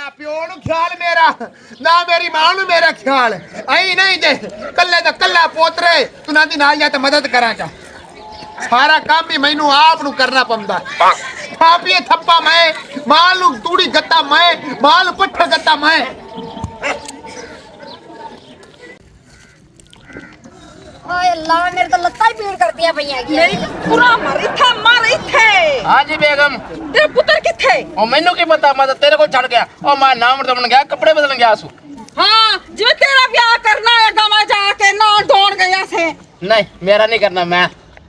ना प्यो नु ख्याल मेरा ना मेरी मां नु मेरा ख्याल आई नहीं जे कल्ले दा कल्ला पोतरे तू ना दी नाल जा ते मदद करा चा सारा काम भी मैनू आप नु करना पौंदा थापिए थप्पा मैं माल नु तूड़ी गत्ता मैं माल पट्ठा गत्ता मैं ओए अल्लाह मेरे तो लत्ता ही पीड़ करती है भैया की मेरी पूरा मरी था मारी थे। हाँ जी बेगम। तेरे पुत्र किथे? ओ मैनू की पता, मैं तो तेरे को छड़ गया और मैं नाम बदलने गया, कपड़े बदलने गया सु। हाँ जिਵੇਂ तेरा ब्याह करना है गमा जाके ना ढोड़ गया से। नहीं मेरा नहीं करना, मैं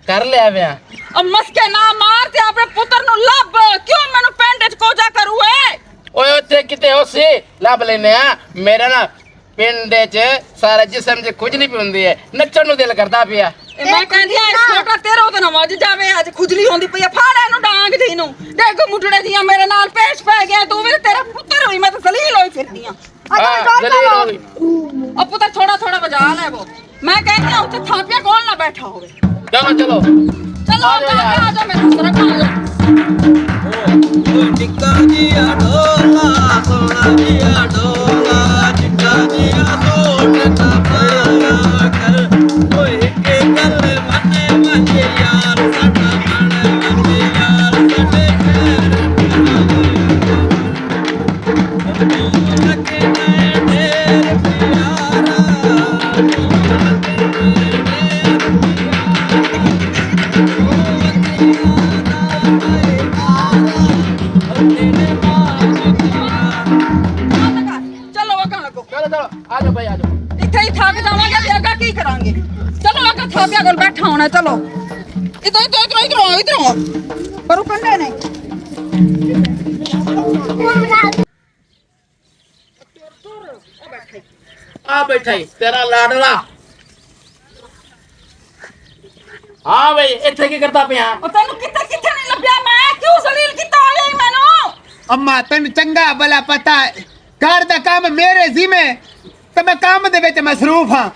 कर लिया ब्याह। अब मस्के ना मार ते अपने पुत्र नु लब क्यों मेनू पिंड च कोजा करू है? ओए ओते किते हो सी लब लेने आ मेरा ना पिंड च सारा जिस्म च कुछ नहीं पिंदी है, नच्चण नु दिल करदा पिया। मैं कहंदी आ छोटा तेरा तो ना वज जावे, आज खुजली होंदी पई फाड़े नु डांग दी नु देख मुठड़े दिया मेरे नाल पेश पै गया, तू भी तेरा पुत्र होई, मैं तो जलील होई फिरदी हां। अब पुत्र थोड़ा थोड़ा बजा ले वो, मैं कहंदी आ उते थापिया कोल ना बैठा होवे। चलो चलो चलो आ जा मेरे तरफ आ जा। ओ टिक्का जिया ढोला सोना जिया ढोला टिक्का जिया सोना पाया कर ओए के गल मने मने यार साडा मन मने यार साडे घर लगे ढेर प्यारा चलो वका लगो, चलो चलो आ जाओ भाई आ जाओ। इथे ही थक जावांगे ते अगा की करांगे। चलो अगा थापिया कोल बैठा होना, चलो इधर इधर इधर इधर पर कंडे नहीं आ बैठा ही तेरा लाडला। हाँ भाई इथे की करता पिया? ओ तैनू किथे किथे नहीं लभ्या, मैं क्यों जलील किता होया ही मैनू? अम्मा तेन चंगा भला पता है घर दा काम मेरे जिम्मे ते मैं काम दे विच मसरूफ हां।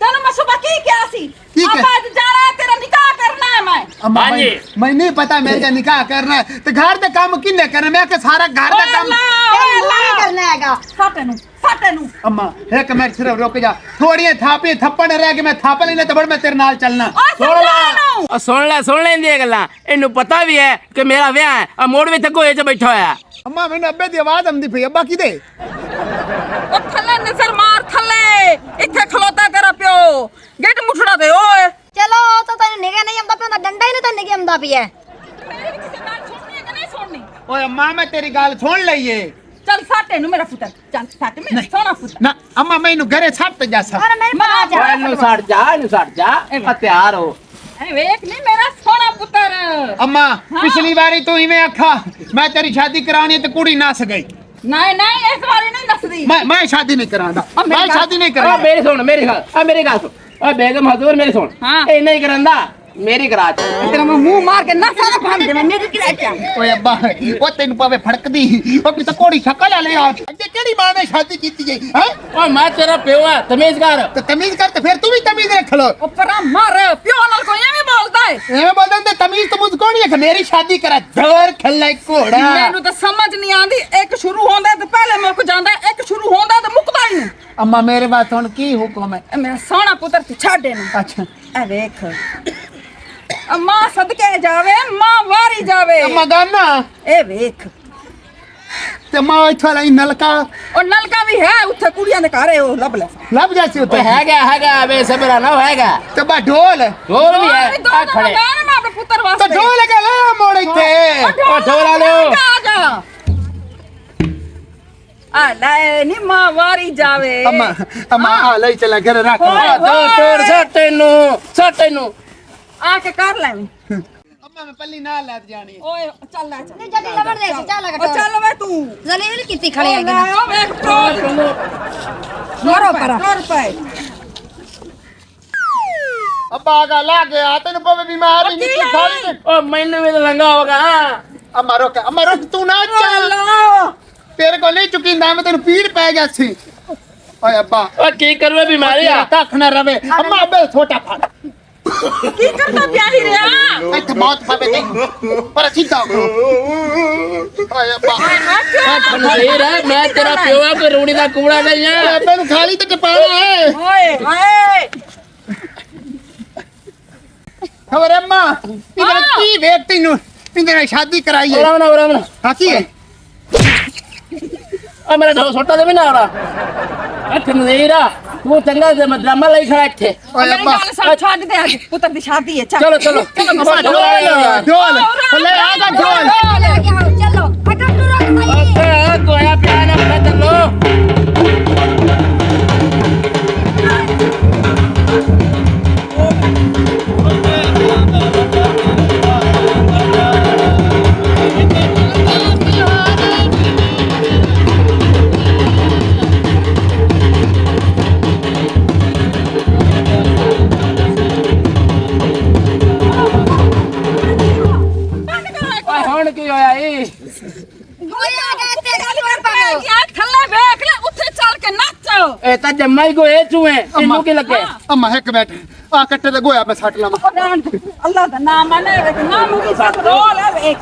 तैनू मैं सुबह की क्या सी की अब क्या? आज जाना है, तेरा निकाह करना है मैं। अम्मा हाँ जी। मैं नहीं पता मेरे का निकाह करना है ते घर दा काम किन्ने करना, मैं के सारा घर दा काम नहीं करना हैगा साटे नु अम्मा एक मिनट सिर्फ रुक जा, थोड़ी थापी थप्पड़ रह के मैं थाप लेना तो बड़ मैं तेरे नाल चलना। सुन ले इंदियां गल्लां, इन्नू पता भी है कि मेरा ब्याह है और मोड़ में थको च बैठा होया। अम्मा मैंने अब्बे दी आवाज आंदी पई, अब्बा किदे? ओ थल्ले नजर मार थल्ले, इथे खलोता तेरा प्यो गेट मुठड़ा दे ओए। चलो तो तने निगे नहीं आंदा पे डंडा ही नहीं तने निगे आंदा पिया। मेरी किसी बात सुननी है कि नहीं सुननी? ओए अम्मा मैं तेरी गाल सुन लईए। चल साटे नु मेरा पुत्र, चल साटे में सोना पुत्र। ना अम्मा मैनू घरे छੱਡ जा सा। अरे मेरे पास जा इन्नू सट जा आ तैयार हो। ए वेख नहीं मेरा सोना पुत्र। अम्मा पिछली बारी तू इवें आखा मैं तेरी शादी करानी है तो कुड़ी नस गई। नहीं नहीं इस बारी नहीं नसदी। मैं शादी नहीं करांदा, अब मेरी मैं बात- शादी नहीं आ करांदा। मेरी सुन मेरी गल सुन। आ बेगम हजूर मेरी सुन। हाँ। ए नहीं करंदा मेरी करा च। तेरा मैं मुंह मार के नसा ना भांग दे, मैं मेरी किराए क्या? ओए अब्बा ओ तेन पावे फड़कदी ओ कि तो कोड़ी शक्ल वाले यार अजे केड़ी मां ने शादी कीती है हैं? ओ मैं तेरा प्यो है, तमीज कर। तो तमीज कर तो फिर तू भी तमीज रख लो। ओ परा मार प्यो नाल को ये भी बोलता है। एवें बोलदे ते तमीज तो मुझको नहीं है कि मेरी शादी करा जोर खल्ला घोड़ा। ਮੈਨੂੰ ਤਾਂ ਸਮਝ ਨਹੀਂ ਆਂਦੀ, ਇੱਕ ਸ਼ੁਰੂ ਹੁੰਦਾ ਤੇ ਪਹਿਲੇ ਮੁੱਕ ਜਾਂਦਾ, ਇੱਕ ਸ਼ੁਰੂ ਹੁੰਦਾ ਤੇ ਮੁੱਕਦਾ ਹੀ ਨਹੀਂ। अम्मा मेरे बात सुन की हुक्म है? ਇਹ ਮੇਰਾ ਸੋਹਣਾ ਪੁੱਤਰ ਤੇ ਛੱਡ ਇਹਨੂੰ। अच्छा ਇਹ ਵੇਖ ਮਾਂ ਸਦਕੇ ਜਾਵੇ, ਮਾਂ ਵਾਰੀ ਜਾਵੇ। अम्मा गाना ਇਹ ਵੇਖ ते मां इथों लाई नलका ਉਹ ਨਲਕਾ ਵੀ ਹੈ ਉੱਥੇ ਕੁੜੀਆਂ ਦੇ ਘਰ, ਉਹ ਲੱਭ ਲੈ। लब जासी ओ उते हैगा बे सबरा ना हैगा। तो बा ढोल ढोल भी है ਦੋ आ ਦਿਨ खड़े। लगाने मैं अपने पुत्र तो वास्ते। ढोल के ले आ मोड़ इथे। ओ ढोला लो। आ जा आ ले नी मां वारी जावे। अम्मा अम्मा आ ले चला घर रख। ओए, दो टोर सट इनू आके कर ले। अम्मा मैं पल्ली ना लाद जानी। ओए चल ले चल। नहीं जल्दी लबड़ दे चल ओ लगा चल वे तू जलील कितनी खड़े ओ हैगे ले, ओ वे टोर मारो परा टोर पे अब्बा का ला गया तेन पवे बीमारी की नहीं है? खाली ने। ओ मैंने भी तो लंगा होगा। अम्मा रुक तू ना चल। तेरे को नहीं चुकी ना मैं तेन पीड़ पै गया सी। ओए अब्बा ओ की करवे बीमारी आ। तक ना रवे अम्मा अब्बे छोटा फड़ ਕੀ ਕਰਦਾ ਪਿਆ ਹੀ ਰਿਹਾ ਇੱਥੇ ਮੌਤ ਪਵੇ ਤੈਨੂੰ ਪਰ ਸਿੱਧਾ ਹੋ ਓਏ ਅੱਬਾ ਨਜ਼ੀਰ ਹੈ ਮੈਂ ਤੇਰਾ ਪਿਓ ਆ ਕੋਈ ਰੂੜੀ ਦਾ ਕੂੜਾ ਨਹੀਂ ਆ ਮੈਨੂੰ ਖਾਲੀ ਤੇ ਟਪਾਣਾ ਹੈ ਓਏ ਹਾਏ ਖਬਰ ਅੰਮਾ ਇਧਰ ਕੀ ਵੇਖ ਤੈਨੂੰ ਇੰਦੇ ਨਾਲ ਸ਼ਾਦੀ ਕਰਾਈ ਹੈ ਰਾਮਨਾ ਹਾਂ ਕੀ ਹੈ ਆ ਮੇਰਾ ਢੋ ਛੋਟਾ ਦੇ ਵੀ ਨਾ ਆੜਾ ਇੱਥੇ ਨਜ਼ੀਰ ਆ ਤੂੰ ਚੰਗਾ ਤੇ ਡਰਾਮਾ ਲਈ ਖੜਾ ਇੱਥੇ ਓਏ ਮੇਰੀ ਅੱਬਾ ਗੱਲ ਸੁਣ ਛੱਡ ਦੇ ਅੱਜ ਪੁੱਤਰ ਦੀ ਸ਼ਾਦੀ ਹੈ ਚਲੋ ਚਲੋ ਢੋਲ ਲੈ ਆ ਜਾ ਢੋਲ ਲੈ ਕੇ ਆਓ ਚਲੋ ਅਗਰ ਤੂੰ ਰੁਕ ਨਹੀਂ ਕੋਇਆ ਪਿਆ ਨਾ ਮੈਂ ਚੱਲੋ ਹੁਣ ਕੀ ਹੋਇਆ ਈ ਹੋਇਆ ਗਿਆ ਤੇਰਾ ਲੋਰ ਪਾਓ ਯਾਰ ਥੱਲੇ ਵੇਖ ਲੈ ਉੱਥੇ ਚੱਲ ਕੇ ਨੱਚ ਇਹ ਤਾਂ ਜੰਮਾ ਹੀ ਗੋਏ ਚੂਏ ਤੈਨੂੰ ਕੀ ਲੱਗੇ ਅੰਮਾ ਇੱਕ ਮਿੰਟ ਆ ਕੱਟੇ ਤੇ ਗੋਇਆ ਮੈਂ ਸੱਟ ਲਾਵਾਂ ਅੱਲਾ ਦਾ ਨਾਮ ਮਨੇ ਵੇਖ ਨਾਮ ਵੀ ਸਤ ਰੋਲ ਹੈ ਵੇਖ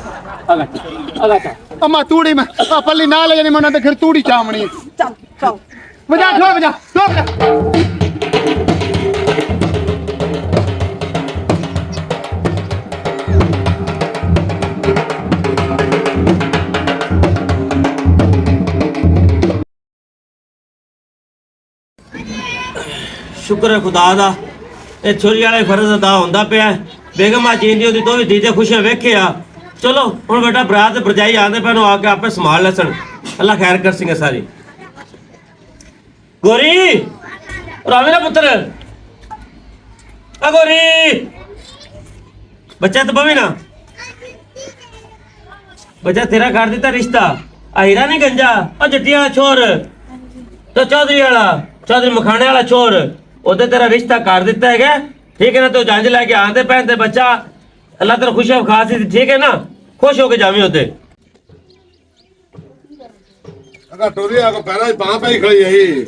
ਅਗਾ ਅੰਮਾ ਤੂੜੀ ਮੈਂ ਆ ਪੱਲੀ ਨਾ ਲੈ ਜਾਣੀ ਮੈਂ ਉਹਨਾਂ ਤੇ ਫਿਰ ਤੂੜੀ ਚਾਮਣੀ ਚੱਲ ਚੱਲ ਵਜਾ ਠੋ ਵਜਾ ਸ਼ੁਕਰ ਹੈ ਖੁਦਾ ਦਾ ਇਹ ਛੋਰੀ ਵਾਲੇ ਫਰਜ਼ ਅਦਾ ਹੁੰਦਾ ਪਿਆ ਬੇਗਮ ਆ ਜੀਂਦੀ ਉਹਦੀ ਤੋਂ ਵੀ ਦੀਦੇ ਖੁਸ਼ੀਆਂ ਵੇਖਿਆ ਚਲੋ ਹੁਣ ਬੇਟਾ ਬਰਾਤ ਤੇ ਭਰਜਾਈ ਆਂਦੇ ਪੈਨੋ ਆ ਕੇ ਆਪੇ ਸੰਭਾਲ ਲੈਸਣ ਅੱਲਾ ਖੈਰ ਕਰ ਸਿੰਘੇ ਸਾਰੀ ਗੋਰੀ ਰਾਵੇ ਨਾ ਪੁੱਤਰ ਆ ਗੋਰੀ ਬੱਚਾ ਤਾਂ ਬਵੇ ਨਾ ਬੱਚਾ ਤੇਰਾ ਕਰ ਦਿੱਤਾ ਰਿਸ਼ਤਾ ਆ ਹੀਰਾ ਨਹੀਂ ਗੰਜਾ ਆ ਜੱਟੀ ਵਾਲਾ ਛੋਰ ਤੇ ਚੌਧਰੀ ਮਖਾਣੇ ਵਾਲਾ ਛੋਰ ਉਹਦੇ ਤੇਰਾ ਰਿਸ਼ਤਾ ਕਰ ਦਿੱਤਾ ਹੈਗਾ ਠੀਕ ਹੈ ਨਾ ਤੂੰ ਜੰਜ ਲੈ ਕੇ ਆਂਦੇ ਪੈਣ ਤੇ ਬੱਚਾ ਅੱਲਾ ਤੇਰਾ ਖੁਸ਼ੀਆਂ ਖਾਸ ਸੀ ਠੀਕ ਹੈ ਨਾ ਖੁਸ਼ ਹੋ ਕੇ ਜਾਵੀਂ ਉੱਤੇ ਅਗਾ ਟੋਰੀ ਆ ਕੋ ਪੈਰਾਂ 'ਚ ਬਾਂਹ ਪਈ ਖੜੀ ਆਈ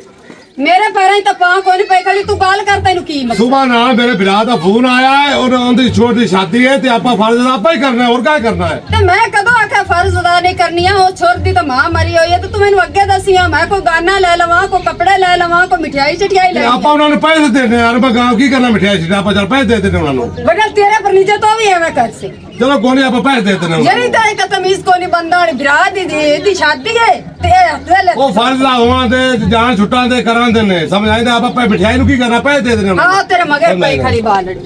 ਮੇਰੇ ਪੈਰਾਂ 'ਚ ਤਾਂ ਪਾਂ ਕੋਈ ਨਹੀਂ ਪਈ ਖੜੀ ਤੂੰ ਗੱਲ ਕਰ ਤੈਨੂੰ ਕੀ ਮਤਲਬ ਸੁਬਾ ਨਾ ਮੇਰੇ ਭਰਾ ਦਾ ਫੋਨ ਆਇਆ ਹੈ ਉਹਨਾਂ ਦੀ ਛੋਟੀ ਸ਼ਾਦੀ ਹੈ ਤੇ ਆਪਾਂ ਫਰਜ਼ ਆਪਾਂ ਹੀ ਕਰਨਾ ਹੈ ਹੋਰ ਕੀ ਕਰਨਾ ਹੈ ਤੇ ਮੈਂ ਕਦੋਂ ਆਖਿਆ ਫਰਜ਼ ਅਦਾ ਨਹੀਂ ਕਰਨੀਆਂ ਉਹ ਛੋਰ ਦੀ ਤਾਂ ਮਾਂ ਮਰੀ ਹੋਈ ਹੈ ਤੇ ਤੂੰ ਮੈਨੂੰ ਅੱਗੇ ਦੱਸੀਆਂ ਮੈਂ ਕੋਈ ਗਾਨਾ ਲੈ ਲਵਾਂ ਕੋਈ ਕੱਪੜੇ ਲੈ ਲਵਾਂ ਕੋਈ ਮਠਿਆਈ ਚਟਿਆਈ ਤੇ ਲੈ ਆਪਾਂ ਉਹਨਾਂ ਨੂੰ ਪੈਸੇ ਦੇਣੇ ਯਾਰ ਆਪਾਂ ਗਾਂ ਕੀ ਕਰਨਾ ਮਿਠਾਈ ਸੀ ਆਪਾਂ ਚਲ ਪੈਸੇ ਦੇ ਦੇਣੇ ਉਹਨਾਂ ਨੂੰ ਬਗਲ ਤੇਰੇ ਪਰ ਨੀਚੇ ਤੋਂ ਵੀ ਐਵੇਂ ਕਰ ਸੀ ਚਲੋ ਕੋਨੇ ਆਪਾਂ ਪੈਸੇ ਦੇ ਦੇਣੇ ਉਹਨਾਂ ਯਾਰੀ ਤਾਂ ਇੱਕ ਤਮੀਜ਼ ਕੋਈ ਨਹੀਂ ਬੰਦਾ ਵਾਲੀ ਵਿਰਾਹ ਦੀ ਸ਼ਾਦੀ ਹੈ ਤੇ ਇਹ ਹੱਥ ਲੈ ਨੂੰ। ਉਹ ਫਰਜ਼ ਆ ਹੋਵਾਂ ਤੇ ਜਾਨ ਛੁੱਟਾਂ ਦੇ ਕਰਾਂ ਦੇ ਨੇ ਸਮਝ ਆਇਦਾ ਆਪਾਂ ਮਿਠਾਈ ਨੂੰ ਕੀ ਕਰਨਾ ਪੈਸੇ ਦੇ ਦੇਣੇ ਉਹਨਾਂ ਨੂੰ ਹਾਂ ਤੇਰੇ ਮਗਰ ਪਈ ਖੜੀ ਬਾਲੜੀ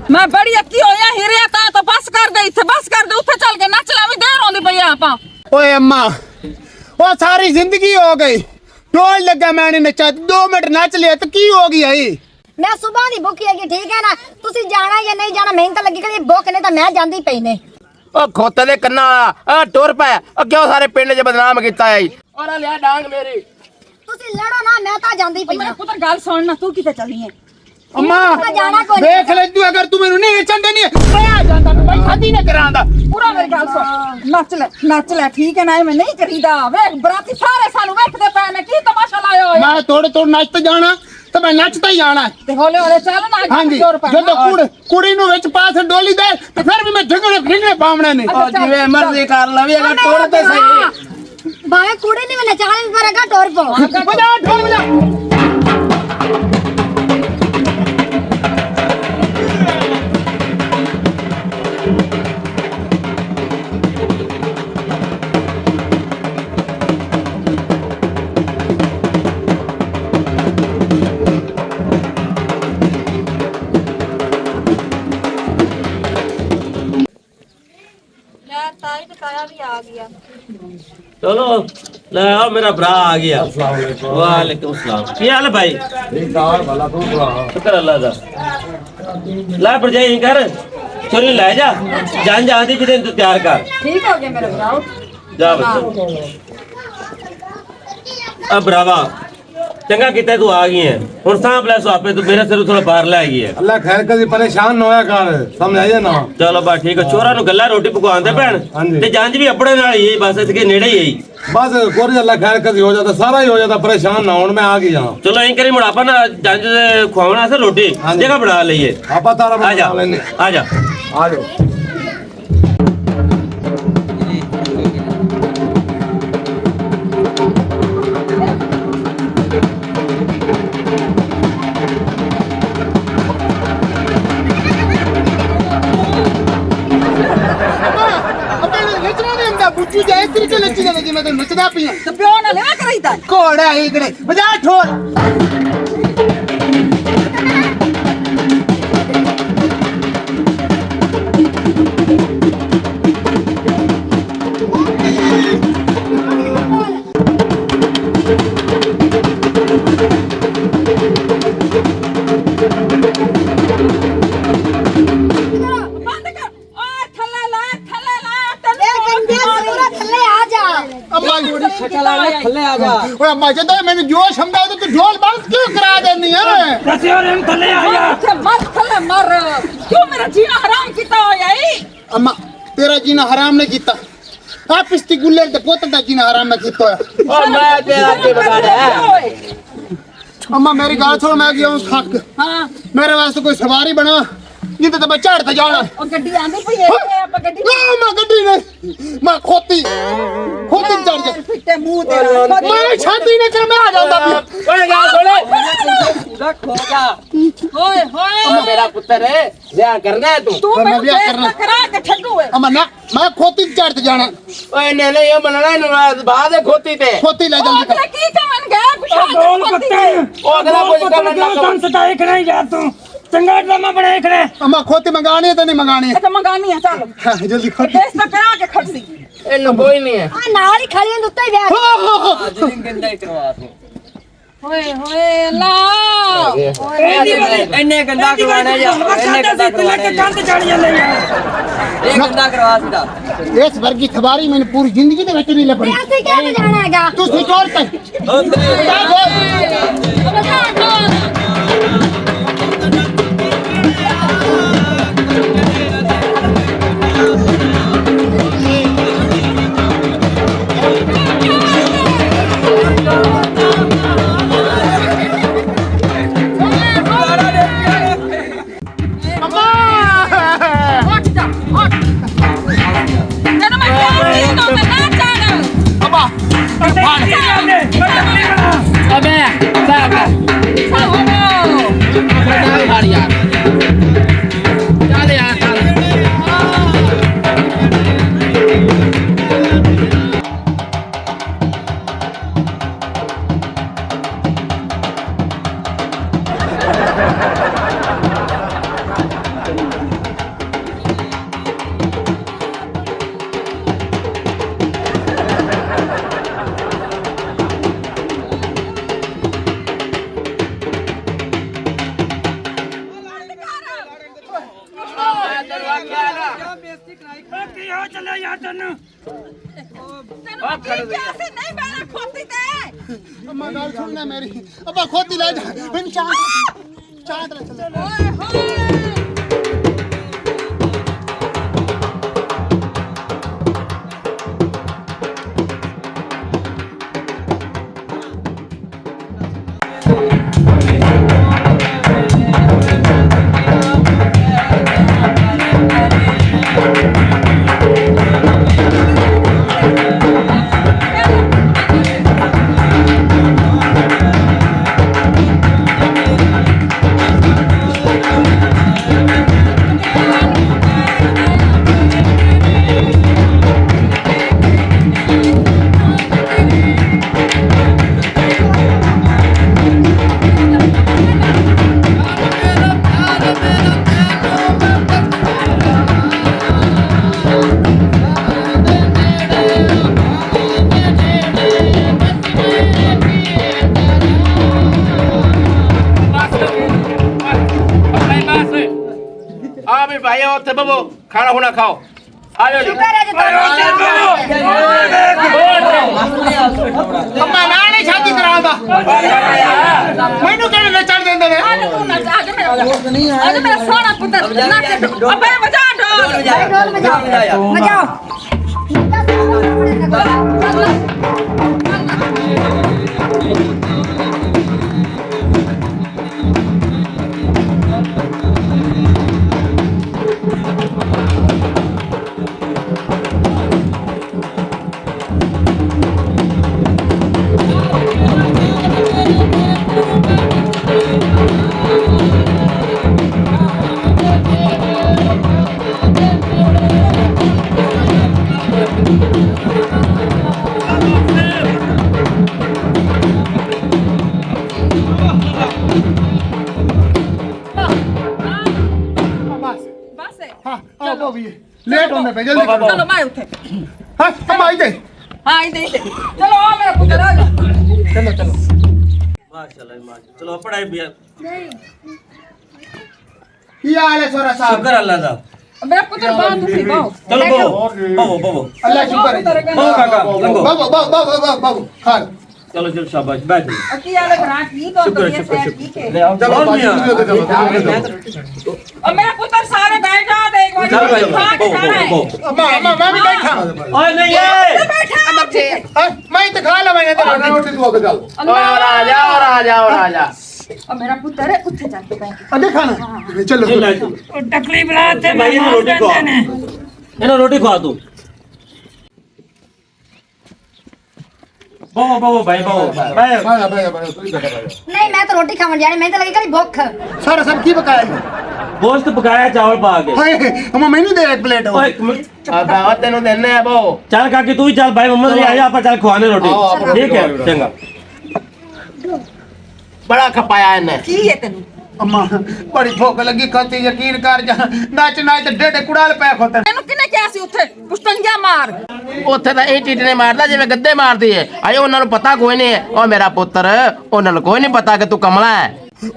ਮੈਂ ਬੜੀ ਅੱਕੀ ਹੋਇਆ ਹੀਰਿਆ ਤਾਂ ਬਸ ਕਰ ਦੇ ਇੱਥੇ ਬਸ ਕਰ ਦੇ ਉੱਥੇ ਚੱਲ ਕੇ ਨੱਚ ਲੈ ਵੀ ਦੇਰ ਆਉਂਦੀ ਪਈ ਆ ਆਪਾਂ ਓਏ ਅੰਮਾ ਉਹ ਸਾਰੀ ਜ਼ਿੰਦਗੀ ਹੋ ਗਈ ਢੋਲ ਲੱਗਾ ਮੈਂ ਨਹੀਂ ਨੱਚਾ 2 ਮਿੰਟ ਨੱਚ ਲਿਆ ਤੇ ਕੀ ਹੋ ਗਈ ਆਈ ਮੈਂ ਸਵੇਰ ਦੀ ਭੁੱਖੀ ਹੈਗੀ ਠੀਕ ਹੈ ਨਾ ਤੁਸੀਂ ਜਾਣਾ ਜਾਂ ਨਹੀਂ ਜਾਣਾ ਮੈਨੂੰ ਤਾਂ ਲੱਗੀ ਕਿ ਭੁੱਖ ਨੇ ਤਾਂ ਮੈਂ ਜਾਂਦੀ ਪਈ ਨੇ ਉਹ ਖੋਤੇ ਦੇ ਕੰਨਾਂ ਵਾਲਾ ਆ ਟੁਰ ਪਿਆ ਉਹ ਕਿਉਂ ਸਾਰੇ ਪਿੰਡ 'ਚ ਬਦਨਾਮ ਕੀਤਾ ਹੈ ਔਰ ਆ ਲਿਆ ਡਾਂਗ ਮੇਰੀ ਤੁਸੀਂ ਲੜੋ ਨਾ ਮੈਂ ਤਾਂ ਜਾਂਦੀ ਪਈ ਮੇਰੇ ਹਾਂ ਪੁੱਤਰ ਗੱਲ ਸੁਣ ਨਾ ਤੂੰ ਕਿੱਥੇ ਚੱਲੀ ਹੈ ਅੰਮਾ ਤਾਂ ਜਾਣਾ ਕੋਈ ਦੇਖ ਲੈ ਤੂੰ ਅਗਰ ਤੂੰ ਮੈਨੂੰ ਨਹੀਂ ਚੰਦੇ ਨਹੀਂ ਮੈਂ ਜਾਂਦਾ ਤੂੰ ਭਾਈ ਸ਼ਾਦੀ ਨਾ ਕਰਾਂਦਾ ਪੂਰਾ ਮੇਰੀ ਗੱਲ ਸੁਣ ਨੱਚ ਲੈ ਠੀਕ ਹੈ ਨਾ ਐਵੇਂ ਨਹੀਂ ਕਰੀਦਾ ਵੇਖ ਬਰਾਤੀ ਸਾਰੇ ਸਾਨੂੰ ਵੇਖਦੇ ਪਏ ਨੇ ਕੀ ਤਮਾਸ਼ਾ ਲਾਇਆ ਹੋਇਆ ਮੈਂ ਥੋੜੇ ਨੱਚ ਤੇ ਜਾਣਾ ਤੇ ਮੈਂ ਨੱਚਦਾ ਹੀ ਆਣਾ ਤੇ ਹੌਲੇ ਹੌਲੇ ਚੱਲ ਨਾ ਹਾਂਜੀ ਜ਼ੋਰ ਪਾ ਜਦੋਂ ਕੁੜੀ ਨੂੰ ਵਿੱਚ ਪਾਸ ਡੋਲੀ ਦੇ ਤੇ ਫਿਰ ਵੀ ਮੈਂ ਢਿੰਗੜੇ ਬਾਵਣੇ ਨੇ ਉਹ ਜਿਵੇਂ ਮਰਜ਼ੀ ਕਰ ਲਵੇ ਅਗਰ ਟੁਰ ਤੇ ਸਹੀ ਬਾਏ ਕੁੜੇ ਨਹੀਂ ਮੈਂ ਨਚਾਣ ਪਰ ਅਗਾ ਟੋਰ ਪੋ ਵਜਾ ਢੋਲ ਵਜਾ ਤਾਈ ਤੇ ਕਾਇਆ ਵੀ ਆ ਗਿਆ ਚਲੋ ले आओ मेरा भरा आ गया। वालेकुम सलाम। क्या हाल है भाई? शुक्र अल्लाह का। ला भरजाई कर छोरी ले जा जान जा दी फिर तू तैयार कर। ठीक हो गया मेरे भराओ। जा बच्चा। अब भरावा चंगा किता तू आ गई है हुन सांभ ले सुआपे तू मेरे सिर थोड़ा बाहर ले आई है। अल्लाह खैर कदी परेशान न होया कर समझाइए ना। चलो बा ठीक है छोरा नु गल्ला रोटी पकांदे भैन ते जंज भी अपने नाल ही बस इसके नेड़े ही बस कोरी अल्लाह खैर कदी हो जाता सारा ही हो जाता परेशान ना होन मैं आ गई हां। चलो यहीं करी मुड़ापा ना जंज खुआवना से रोटी जगह बना लइए। आपा तारा आ जा आ जा आ जाओ। बुच्चू जाए तरीके नच्ची जाने जी मैं तो नचदा पिया ਤੇ ਪਿਓ ਨਾਲ ਲਿਆ ਕਰਾਈਦਾ घोड़ा इकड़े बजा ठोर ਬੰਦ ਕਰ ਓਏ ਥੱਲੇ ਲਾ ਤੈਨੂੰ थल्ले आ जा। अम्मा ओए अम्मा जद मैंने जोश समझा तो तू ढोल बंद क्यों करा देनी है ਇੱਥੇ ਮਰ ਥੱਲੇ ਮਰ ਕਿਉਂ ਮੇਰਾ ਜੀਣਾ ਹਰਾਮ ਕੀਤਾ ਹੋਇਆ ਈ अम्मा तेरा जीना हराम नहीं कीता आ पिस्ती गुल्लर ते पोत दा जीना हराम मैं कीता है ओ मैं तेरा के बगाड़ा है। अम्मा मेरी गाल छोड़ मैं गया हूं थक ਹਾਂ मेरे वास्ते कोई सवारी बना जिंदे तो मैं चढ़ जाना ਉਹ ਗੱਡੀ ਆਂਦੀ ਪਈ ਹੈ ਆਪਾਂ ਗੱਡੀ ना मैं गड्डी नहीं मैं खोती चढ़ जा ਫਿੱਟੇ ਮੂੰਹ ਤੇਰਾ मैं छाती नहीं कर मैं आ जाता भी ओए गाल सुन ਓਏ ਹੋਏ ओ मेरा पुत्र है ब्याह करना है तू। ਤੂੰ मैं ਮੈਨੂੰ ਵਿਆਹ ਫੇਰ ਕਰਨਾ। ਕਰਾ ਕੇ ਠੱਗੂ ਏ अम्मा ना मैं खोती चढ़ जाना ओए ने ये मनना है नवाज बाद है खोती ते खोती ले जल्दी ਅਗਲਾ ਕੀ ਕਮਨ ਗਿਆ ਪਿਛਾੜ ओ अगला कुछ करना ना कर। अम्मा खोती मंगानी है तो नहीं मंगानी है ਅੱਛਾ ਮੰਗਾਨੀ ਆ ਚੱਲ हाँ, जल्दी खोती ਇਸ ਤਾਂ ਕਰਾ ਕੇ ਖੜਦੀ इन्नु कोई नहीं है। आ नाल ही खड़ी हैं उत्ते ही बैठ। ਓਏ ਹੋਏ ਲਾ ਇੰਨੇ ਗੰਦਾ ਕਰਵਾਣਾ ਯਾਰ ਇੰਨੇ ਗੰਦਾ ਕਰਵਾਣਾ ਇਹ ਗੰਦਾ ਕਰਵਾ ਸੀਦਾ इस वर्गी खबारी मैंने पूरी जिंदगी दे विच नहीं लपड़ी ऐसे क्या बजाना हैगा? तू सिकोर पे ਉੱਠ ਜਾ ਉੱਠ ਤੈਨੂੰ ਮੈਂ ਕਿਹਾ ਸੀ ਤੂੰ ਨਾ ਚੜ अम्मा अबे साहब ਸਾਹੋ यार यार चल यार चल। ਤੈਨੂੰ ਕਿਹਾ ਸੀ ਨਹੀਂ ਬੈਣਾ ਖੋਤੀ ਤੇ अम्मा गाल सुनना मेरी अब्बा खोती ले जा मैंने चांद ले चल ਓਏ ਹੋਏ ਆ ਵੀ ਭਾਈ ਉੱਥੇ ਬਬੋ ਖਾਣਾ ਹੁਣਾ ਖਾਓ ਆ ਜਾਓ ਜੀ ਅੰਮਾ ਨਾ ਨਹੀਂ ਸ਼ਾਦੀ ਕਰਾਉਂਦਾ ਮੈਨੂੰ ਕਿਹੜੇ ਨੇ ਚੜ ਦਿੰਦੇ ਨੇ ਅੱਜ ਮੇਰਾ ਸੋਹਣਾ ਪੁੱਤਰ ਨਾ ਕੇ ਅਬੇ ਵਜਾ ਢੋਲ ਮਜਾਓ ਬਸ ਹਾਂ ਆਓ ਵੀ ਲੇਟ ਹੁੰਦੇ ਪਏ ਜਲਦੀ ਕਰੋ ਚਲੋ ਮੈਂ ਉੱਥੇ ਹਾਂ ਅੰਮਾ ਇੱਥੇ ਹਾਂ ਇਹਦੇ ਚਲੋ ਆ ਮੇਰਾ ਪੁੱਤਰ ਆ ਜਾ ਚਲੋ ਚਲੋ ਮਾਸ਼ਾਅੱਲਾ ਮਾਸ਼ਾਅੱਲਾ ਚਲੋ ਪੜਾਈ ਵੀ ਕੀ ਹਾਲ ਹੈ ਸੋਰਾ ਸਾਹਿਬ ਸ਼ੁਕਰ ਅੱਲਾ ਦਾ ਮੇਰਾ ਪੁੱਤਰ ਬਾਹਰ ਤੁਸੀਂ ਬਾਹੋ ਚਲੋ ਬੋ ਅੱਲਾ ਸ਼ੁਕਰ ਹੈ ਬੋ ਕਾਕਾ ਲੰਗੋ ਬਾਬੂ ਬਾਬੂ ਬਾਬੂ ਖਾਲ ਚਲੋ ਚਲ ਸ਼ਾਬਾਸ਼ ਬੈਠ ਅੱਕੀ ਵਾਲੇ ਭਰਾ ਠੀਕ ਹੋ ਸ਼ੁਕਰ, ਗਈ ਸ਼ੁਕਰ, ਹੈ ਸ਼ੁਕਰ। ਠੀਕ ਹੈ ਚਲੋ और मेरा पुत्र सारे बैठ जाओ तो एक बार चल भाई खा के खाना है ਅੰਮਾ ਅੰਮਾ ਮੈਂ ਵੀ ਬੈਠਾ ਓਏ ਨਹੀਂ ਏ बैठा ਮੈਂ ਤੇ ਖਾ ਲਵਾਂਗਾ ਤੇ ਰੋਟੀ ਖਵਾ ਕੇ ਚੱਲ और आ जा और आ जा और आ जा और मेरा पुत्र है उठे जाते बैंक ਅੱਡੇ ਖਾਣਾ ਚਲੋ टकली बना थे ਭਾਈ ਇਹਨੂੰ ਰੋਟੀ ਖਵਾ ਇਹਨੂੰ ਰੋਟੀ ਖਵਾ ਤੂੰ ਬੋ ਭਾਈ ਬੋ ਭਾਈ ਬਾਇਆ ਬਾਇਆ ਬਾਇਆ ਤੂੰ ਬੈਠਾ ਬਾਇਆ ਨਹੀਂ ਮੈਂ ਤਾਂ ਰੋਟੀ ਖਾਣ ਜਾਣੀ ਮੈਂ ਤਾਂ ਲੱਗੀ ਕਦੀ ਭੁੱਖ ਸਾਰਾ ਸਭ ਕੀ ਪਕਾਇਆ ਹੈ ਗੋਸ਼ਤ ਪਕਾਇਆ ਚਾਵਲ ਪਾ ਕੇ ਹਾਏ ਅੰਮਾ ਮੈਨੂੰ ਦੇ ਇੱਕ ਪਲੇਟ ਓਏ ਇੱਕ ਮਿੰਟ अब दावत तेनू देने है बो ਚੱਲ ਕਾਕੀ ਤੂੰ ਵੀ ਚੱਲ ਭਾਈ ਮੁਹੰਮਦ ਵੀ ਆ ਜਾ ਆਪਾਂ ਚੱਲ ਖਵਾਣੇ ਰੋਟੀ ਠੀਕ ਹੈ ਚੰਗਾ बड़ा खपाया इन्हें की है तेनू ਅੰਮਾ ਬੜੀ ਭੁੱਖ ਲੱਗੀ ਖਾਤੀ ਯਕੀਨ ਕਰ ਜਾ ਨੱਚ ਨੱਚ ਤੇ ਡੇਡੇ ਕੁੜਾਲ ਪੈ ਖੋਤੇ तेनू किने क्या सी उठे पुष्टंजा मार ਉੱਥੇ ਤਾਂ ਇਹ ਟੀਟਨੇ ਮਾਰਦਾ ਜਿਵੇਂ ਗੱਦੇ ਮਾਰਦੀ ਹੈ ਆਏ ਉਹਨਾਂ ਨੂੰ ਪਤਾ ਕੋਈ ਨਹੀਂ ਹੈ ਉਹ ਮੇਰਾ ਪੁੱਤਰ ਉਹਨਾਂ ਨੂੰ ਕੋਈ ਨਹੀਂ ਪਤਾ ਕਿ ਤੂੰ ਕਮਲਾ ਹੈ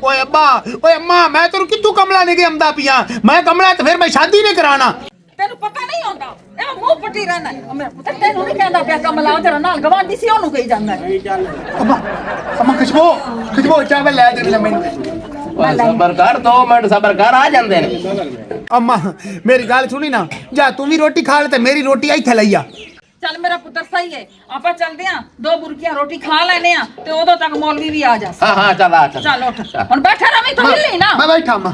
ਓਏ ਅੱਬਾ ਓਏ ਅੰਮਾ ਮੈਂ ਤੈਨੂੰ ਕਿੱਥੋਂ ਕਮਲਾ ਲੈ ਕੇ ਆਂਦਾ ਪਿਆ ਮੈਂ ਕਮਲਾ ਤੇ ਫਿਰ ਮੈਂ ਸ਼ਾਦੀ ਨਹੀਂ ਕਰਾਣਾ तेनू पता नहीं होता ए मुंह पट्टी रहना है मेरा पुत्र तेनू नहीं कहंदा पिया कमला तेरा नाल गवांडी सी ओनू कही जांदा है ਅੰਮਾ ਅੰਮਾ ਖੁਸ਼ਬੂ ਚਾਵਲ ਲੈ ਦੇ ਮੈਨੂੰ ਸਬਰ ਕਰ 2 ਮਿੰਟ ਸਬਰ ਕਰ ਆ ਜਾਂਦੇ ਨੇ ਅੰਮਾ ਮੇਰੀ ਗੱਲ ਸੁਣੀ ਨਾ ਜਾ ਤੂੰ ਵੀ ਰੋਟੀ ਖਾ ਲੈ ਤੇ ਮੇਰੀ ਰੋਟੀ ਇੱਥੇ ਲਈ ਆ चल मेरा पुत्र सही है आपा चलदे हां 2 बुरकियां रोटी खा लेने हां ते ओदों तक मौलवी भी आ जा ਹਾਂ ਹਾਂ ਚੱਲ ਆ ਚੱਲ चल उठ हुन बैठा रवी तो हिलनी ना ਮੈਂ ਬੈਠਾ ਅੰਮਾ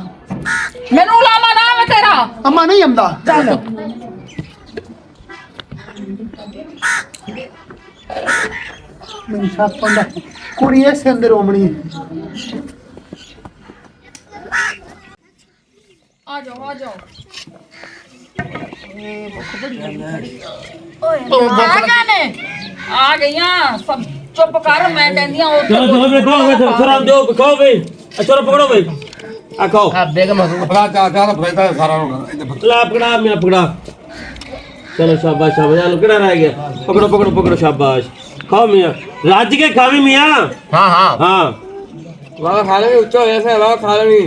मेनू उलामा नाम है तेरा ਅੰਮਾ ਨਹੀਂ ਆਂਦਾ चल ਮੈਨੂੰ ਸ਼ੱਕ ਪੰਦਾ ਕੁੜੀ ਐਸੇ ਅੰਦਰ ਹੋਮਣੀ आ जाओ ਤੂੰ आ गईयां सब चुप कर मैं कहंदी हां ਚਲੋ ਚਲੋ ਵੇ ਖਾਓ ਸਰਾਮ ਦਿਓ ਖਾਓ ਵੇ ਚਲੋ ਪਕੜੋ ਵੇ ਆ ਖਾਓ ਆ ਬੇਗਮ ਫਲਾ ਚਾ ਚਾ ਫਾਇਦਾ ਸਾਰਾ ਨੂੰ ਲਾ ਪਕੜਾ ਮੈਂ ਪਕੜਾ ਚਲੋ ਸ਼ਾਬਾਸ਼ ਸ਼ਾਬਾਸ਼ ਆਲੂ ਕਿਹੜਾ ਰਹਿ ਗਿਆ ਪਕੜੋ ਸ਼ਾਬਾਸ਼ ਖਾਓ ਮੀਆਂ ਰੱਜ ਕੇ ਖਾਵੀ ਮੀਆਂ ਹਾਂ ਹਾਂ ਹਾਂ वाह खा लेंगे उच्चा हो जैसे वाह खा लेंगे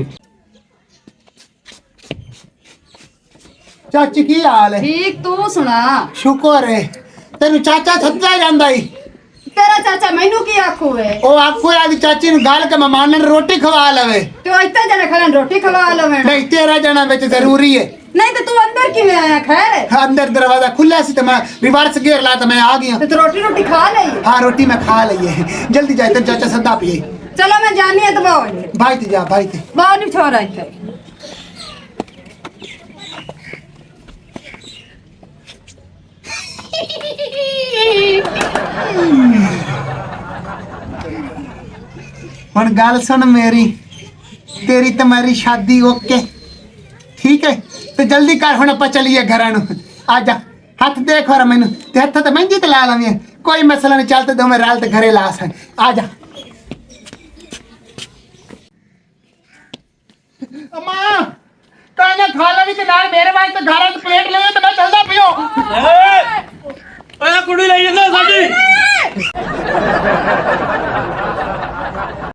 ਚਾਚੀ ਕੀ ਹਾਲ ਹੈ ਠੀਕ ਤੂੰ ਸੁਣਾ ਸ਼ੁਕਰ ਹੈ ਤੈਨੂੰ ਚਾਚਾ ਸੱਦਾ ਜਾਂਦਾ ਈ ਤੇਰਾ ਚਾਚਾ ਮੈਨੂੰ ਕੀ ਆਖੂ ਏ ਉਹ ਆਖੋ ਆਦੀ ਚਾਚੀ ਨੂੰ ਗੱਲ ਕੇ ਮਹਿਮਾਨਾਂ ਨੂੰ ਰੋਟੀ ਖਵਾ ਲਵੇ ਤੇ ਉਹ ਇੱਥੇ ਜਣੇ ਖੜਨ ਰੋਟੀ ਖਵਾ ਲਵਣ ਨਹੀਂ ਤੇਰਾ ਜਾਣਾ ਵਿੱਚ ਜ਼ਰੂਰੀ ਹੈ ਨਹੀਂ ਤੇ ਤੂੰ ਅੰਦਰ ਕਿਵੇਂ ਆਇਆ ਖੈਰ ਏ? ਅੰਦਰ ਦਰਵਾਜ਼ਾ ਖੁੱਲਾ ਸੀ ਤੇ ਮੈਂ ਰਿਵਰਸ ਗੇਰ ਲਾ ਤਾਂ ਮੈਂ ਆ ਗਿਆ ਤੇ ਤੂੰ ਰੋਟੀ ਖਾ ਲਈ ਹਾਂ ਰੋਟੀ ਮੈਂ ਖਾ ਲਈ ਹੈ ਜਲਦੀ ਜਾ ਤੈਨੂੰ ਚਾਚਾ ਸੱਦਾ ਪੀਏ ਚਲੋ ਮੈਂ ਜਾਣੀ ਹੈ ਦਬਾਓ ਇੱਥੇ ਭਾਈ ਤੇ ਜਾ ਭਾਈ ਤੇ ਬਾਹਰ ਨਹੀਂ ਛੋੜਾ ਇੱਥੇ ਹੁਣ ਗੱਲ ਸੁਣ ਮੇਰੀ ਤੇਰੀ ਤੇ ਮੇਰੀ ਸ਼ਾਦੀ ਓਕੇ ਠੀਕ ਹੈ ਤੇ ਜਲਦੀ ਕਰ ਹੁਣ ਆਪਾਂ ਚੱਲੀਏ ਘਰਾਂ ਨੂੰ ਆ ਜਾ ਹੱਥ ਦੇਖ ਹੋਰ ਮੈਨੂੰ ਤੇ ਹੱਥ ਤੇ ਮਹਿੰਦੀ ਤੇ ਲਾ ਲਾਂਗੇ ਕੋਈ ਮਸਲਾ ਨਹੀਂ ਚੱਲ ਤੇ ਦੋਵੇਂ ਰਲ ਤੇ ਘਰੇ ਲਾ ਸਕ ਆ ਜਾ ਅਮਾ ਕਾਹਨੇ ਖਾ ਲੈਣੀ ਤੇ ਨਾਲ ਮੇਰੇ ਵਾਸਤੇ ਘਰਾਂ 'ਚ ਪਲੇਟ ਲੈ ਤੇ ਮੈਂ ਚੱਲਦਾ ਪਿਓ ਓਏ ਕੁੜੀ ਲਈ ਜਾਂਦਾ ਸਾਡੀ